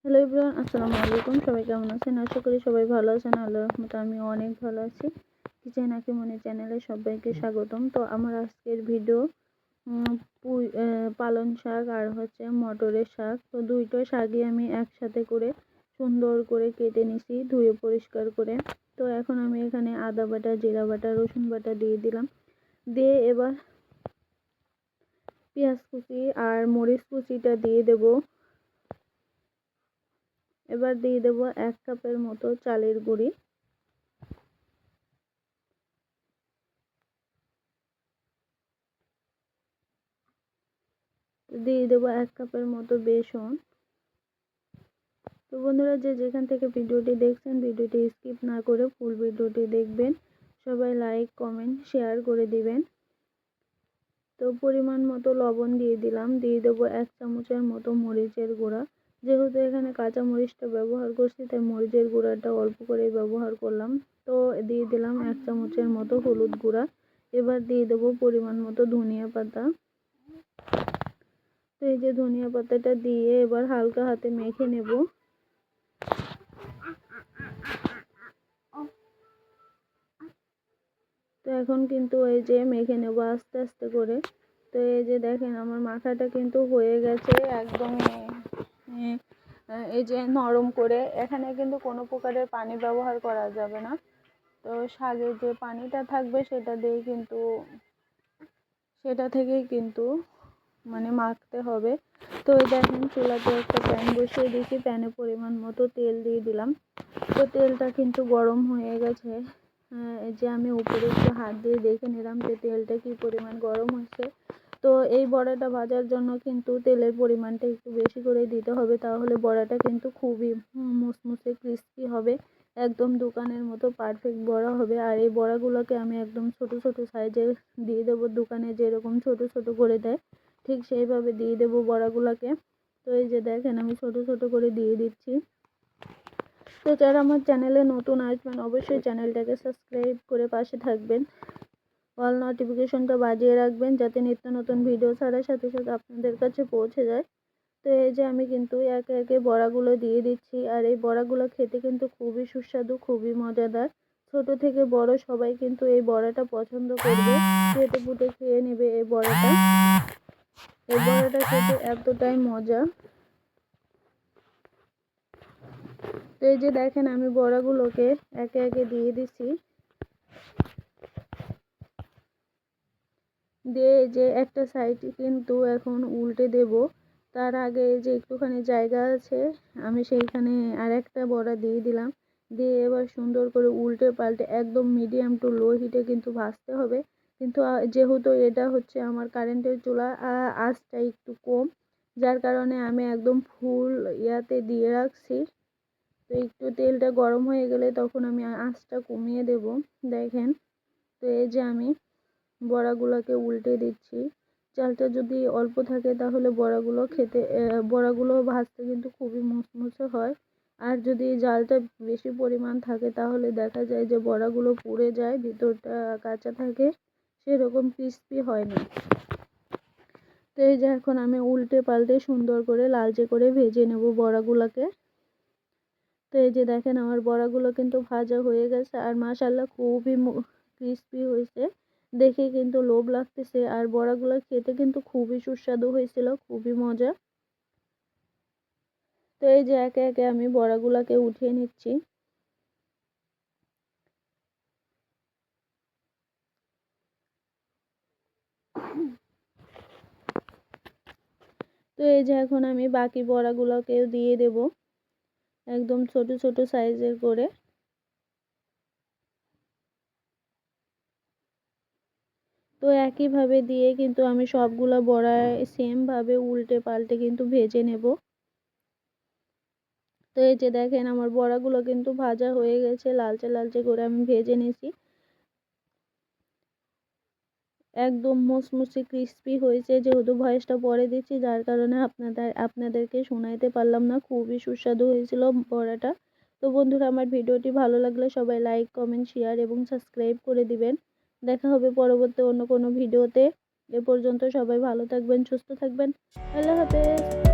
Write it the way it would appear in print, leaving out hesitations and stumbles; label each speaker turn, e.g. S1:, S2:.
S1: Hello everyone, আসসালামু আলাইকুম। সবাই কেমন আছেন? আশা করি সবাই ভালো আছেন। আল্লাহর রহমতে আমিও অনেক ভালো আছি। কিচেন আকিমনি চ্যানেলে সবাইকে স্বাগতম। তো আমার আজকের ভিডিও পালং শাক আর মটরের শাক। তো দুইটা শাকই আমি একসাথে করে সুন্দর করে কেটে নিছি, ধুয়ে পরিষ্কার করে। তো এখন আমি এখানে আদা বাটা, জিরা বাটা, রসুন বাটা দিয়ে দিলাম। দিয়ে এবার পেঁয়াজ কুচি আর মরিচ কুচিটা দিয়ে দেবো। এবার দিয়ে দেব 1 কাপের মতো চালের গুঁড়ি, দিয়ে দেব 1 কাপের মতো বেসন। তো বন্ধুরা, যে যেখান থেকে ভিডিওটি দেখছেন ভিডিওটি স্কিপ না করে ফুল ভিডিওটি দেখবেন। সবাই লাইক কমেন্ট শেয়ার করে দিবেন। তো পরিমাণ মতো লবণ দিয়ে দিলাম। দিয়ে দেবো 1 চামচের মতো মরিচের গুঁড়া। যেহেতু এখানে কাঁচা মরিচটা ব্যবহার করছি তাই মরিচের গুঁড়াটা অল্প করে ব্যবহার করলাম। তো দিয়ে দিলাম 1 চামচের মতো হলুদ গুঁড়া। এবার দিয়ে দেবো পরিমাণ মতো ধনিয়া পাতা। তো এই যে ধনিয়া পাতাটা দিয়ে এবার হালকা হাতে মেখে নেব। তো এখন কিন্তু এই যে মেখে নেব আস্তে আস্তে করে। তো এই যে দেখেন আমার মাখাটা কিন্তু হয়ে গেছে একদম এই যে নরম করে। এখানে কিন্তু কোনো প্রকারের পানি ব্যবহার করা যাবে না। তো শাকের যে পানিটা থাকবে সেটা থেকেই কিন্তু মাখতে হবে। তো এই দেখেন চুলাতে একটা প্যান বসিয়ে দিয়েছি, প্যানে পরিমাণ মতো তেল দিয়ে দিলাম। তো তেলটা কিন্তু গরম হয়ে গেছে। এই যে আমি উপরে একটু হাত দিয়ে দেখে নিলাম যে তেলটা কি পরিমাণ গরম হয়েছে। তো এই বড়াটা ভাজার জন্য কিন্তু তেলের পরিমাণটা একটু বেশি করে দিতে হবে, তাহলে বড়াটা কিন্তু খুবই মুসমুসে ক্রিস্পি হবে, একদম দোকানের মতো পারফেক্ট বড়া হবে। আর এই বড়াগুলোকে আমি একদম ছোট ছোট সাইজে দিয়ে দেবো, দোকানে যেরকম ছোট ছোট করে দেয় ঠিক সেইভাবে দিয়ে দেবো বড়াগুলোকে। তো এই যে দেখেন আমি ছোট ছোট করে দিয়ে দিচ্ছি। তো যারা আমার চ্যানেলে নতুন আসবেন অবশ্যই চ্যানেলটাকে সাবস্ক্রাইব করে পাশে থাকবেন, অল নোটিফিকেশনটা বাজিয়ে রাখবেন যাতে নিত্য নতুন ভিডিও ছাড়ার সাথে সাথে আপনাদের কাছে পৌঁছে যায়। তো এই যে আমি কিন্তু একে একে বড়াগুলো দিয়ে দিচ্ছি। আর এই বড়াগুলো খেতে কিন্তু খুবই সুস্বাদু, খুবই মজাদার। ছোট থেকে বড় সবাই কিন্তু এই বড়াটা পছন্দ করবে, চেটে পুটে খেয়ে নেবে এই বড়াটা। এই বড়াটা খেতে এতটাই মজা। তো এই যে দেখেন আমি বড়াগুলোকে একে একে দিয়ে দিচ্ছি। দিয়ে যে একটা সাইড কিন্তু এখন উল্টে দেব। তার আগে যে একটুখানি জায়গা আছে আমি সেইখানে আর একটা বড়া দিয়ে দিলাম। দিয়ে এবার সুন্দর করে উল্টে পাল্টে একদম মিডিয়াম টু লো হিটে কিন্তু ভাজতে হবে। কিন্তু যেহেতু এটা হচ্ছে আমার কারেন্টের চুলা, আঁচটা একটু কম, যার কারণে আমি একদম ফুল ইয়াতে দিয়ে রাখছি। তো একটু তেলটা গরম হয়ে গেলে তখন আমি আঁচটা কমিয়ে দেব। দেখেন, তো এই যে আমি বড়াগুলোকে উল্টে দিচ্ছি। চালটা যদি অল্প থাকে তাহলে বড়াগুলো ভাজতে কিন্তু খুবই মুচমুচে হয়। আর যদি জালটা বেশি পরিমাণ থাকে তাহলে দেখা যায় যে বড়াগুলো পুড়ে যায়, ভিতরটা কাঁচা থাকে, সেরকম ক্রিস্পি হয় না। তো এই যে এখন আমি উল্টে পাল্টে সুন্দর করে লালচে করে ভেজে নেব বড়াগুলোকে। তো এই যে দেখেন আমার বড়াগুলো কিন্তু ভাজা হয়ে গেছে আর মাশাআল্লাহ খুবই ক্রিস্পি হয়েছে, দেখে কিন্তু লোভ লাগতেছে। আর বড়াগুলো খেতে কিন্তু খুবই সুস্বাদু হয়েছিল, খুবই মজা। তো এই যে একে একে আমি বড়াগুলোকে উঠিয়ে নিচ্ছি। তো এই যে এখন আমি বাকি বড়াগুলোকেও দিয়ে দেব, একদম ছোট ছোট সাইজের করে। তো একইভাবে দিয়ে কিন্তু আমি সবগুলো বড়া সেমভাবে উল্টে পাল্টে কিন্তু ভেজে নেব। তো এই যে দেখেন আমার বড়াগুলো কিন্তু ভাজা হয়ে গেছে, লালচে লালচে করে আমি ভেজে নিয়েছি, একদম মুচমুচে ক্রিস্পি হয়েছে। যেহেতু ভয়েসটা পরে দিচ্ছি যার কারণে আপনাদেরকে শোনাইতে পারলাম না। খুবই সুস্বাদু হয়েছিল বড়াটা। তো বন্ধুরা, আমার ভিডিওটি ভালো লাগলে সবাই লাইক কমেন্ট শেয়ার এবং সাবস্ক্রাইব করে দিবেন। দেখা হবে পরবর্তী অন্য কোনো ভিডিওতে। এ পর্যন্ত সবাই ভালো থাকবেন, সুস্থ থাকবেন। আল্লাহ হাফেজ।